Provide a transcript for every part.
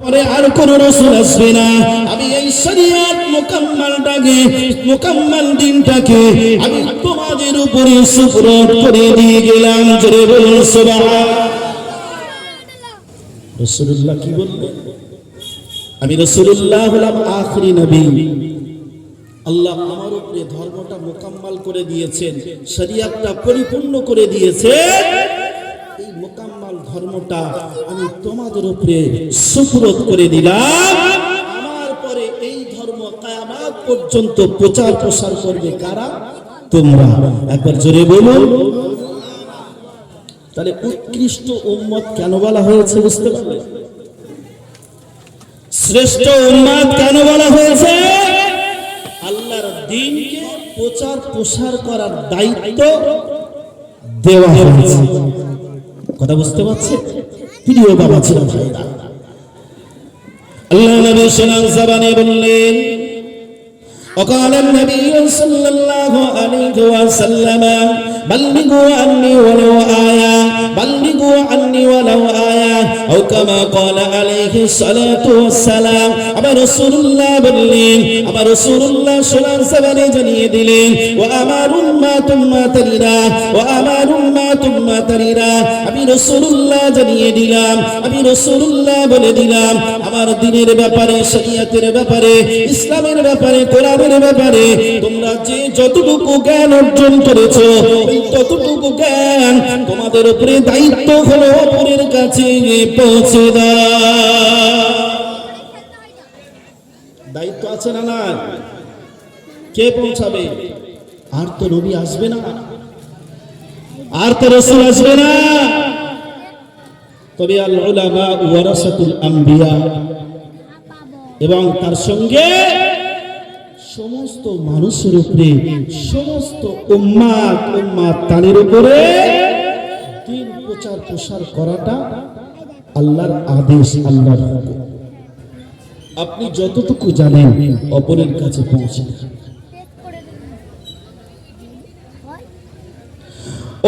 পরে আর কোন রাসূল আসবে না। আমি এই শরীয়ত মুকাম্মাল দিনটাকে আমি তোমাদের উপরে সুপুরদ করে দিয়ে গেলাম। জোরে বলুন সুবহানাল্লাহ। রাসূলুল্লাহ কি বললেন? আমি রাসূলুল্লাহ হলাম আখিরি নবী। আল্লাহ আমার উপরে ধর্মটা মুকাম্মাল করে দিয়েছেন, শরীয়তটা পরিপূর্ণ করে দিয়েছেন। এই মুকাম্মাল ধর্মটা আমি তোমাদের উপরে সুপুরদ করে দিলাম। আমার পরে এই ধর্ম কিয়ামত পর্যন্ত প্রচার প্রসার করবে কারা? তোমরা। একবার জোরে বলুন। তাহলে উৎকৃষ্ট উম্মত কেন বলা হয়েছে বুঝতে পারলেন? শ্রেষ্ঠ উম্মত কেন বলা হয়েছে? আল্লাহর দ্বীনকে প্রচার প্রসার করার দায়িত্ব দেওয়া হয়েছে। কথা বুঝতে পারছেন? প্রিয় বাবা ছিল ভাইরা, আল্লাহ নবী সাল্লাল্লাহু আলাইহি ওয়াসাল্লাম বললেন, وقال النبي صلى الله عليه وسلم بلغوا عني ولو آية بلغوا عني ولو آية أو كما قال عليه الصلاة والسلام। আমার রাসূলুল্লাহ বললেন, আমার রাসূলুল্লাহ সাল্লাল্লাহু আলাইহি ওয়াসাল্লাম জানিয়ে দিলেন, ওয়া আমার উম্মাতুম্মাতারিরা ওয়া আমার উম্মাতুম্মাতারিরা। আমি রাসূলুল্লাহ জানিয়ে দিলাম, আমি রাসূলুল্লাহ বলে দিলাম, আমার দ্বীনের ব্যাপারে, শরীয়তের ব্যাপারে, ইসলামের ব্যাপারে, কোরআনের ব্যাপারে তোমরা যে যতটুকু জ্ঞান অর্জন করেছো, ততটুকু জ্ঞান তোমাদের উপরে দায়িত্ব হলো অপরের কাছে পৌঁছে দাও। দায়িত্ব আছে না? না, কে পৌঁছাবে? আর তো নবী আসবে না, আর তো রাসূল আসবে না। তবে আল উলামা ওয়ারাসাতুল আম্বিয়া, এবং তার সঙ্গে সমস্ত মানুষের উপরে, সমস্ত উম্মাত তাদের উপরে দ্বীন প্রচার প্রসার করাটা আল্লাহর আদেশ, আল্লাহর হুকুম। আপনি যতটুকু জানেন অপরের কাছে পৌঁছে দেন।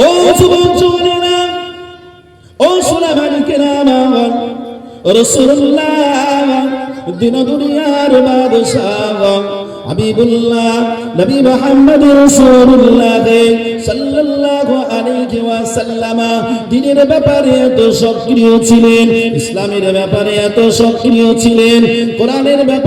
ও যুবক-যুবতীরা, ও সোনামানিকেরা, আমার রাসূলুল্লাহ দিন দুনিয়ার বাদশাহ হাবিবুল্লাহ নবী মুহাম্মদ রাসূলুল্লাহ সাল্লাল্লাহু আলাইহি ওয়াসাল্লাম দ্বীনের ব্যাপারে এত সক্রিয় ছিলেন, ইসলামের ব্যাপারে এত সক্রিয় ছিলেন, কোরআনের ব্যাপারে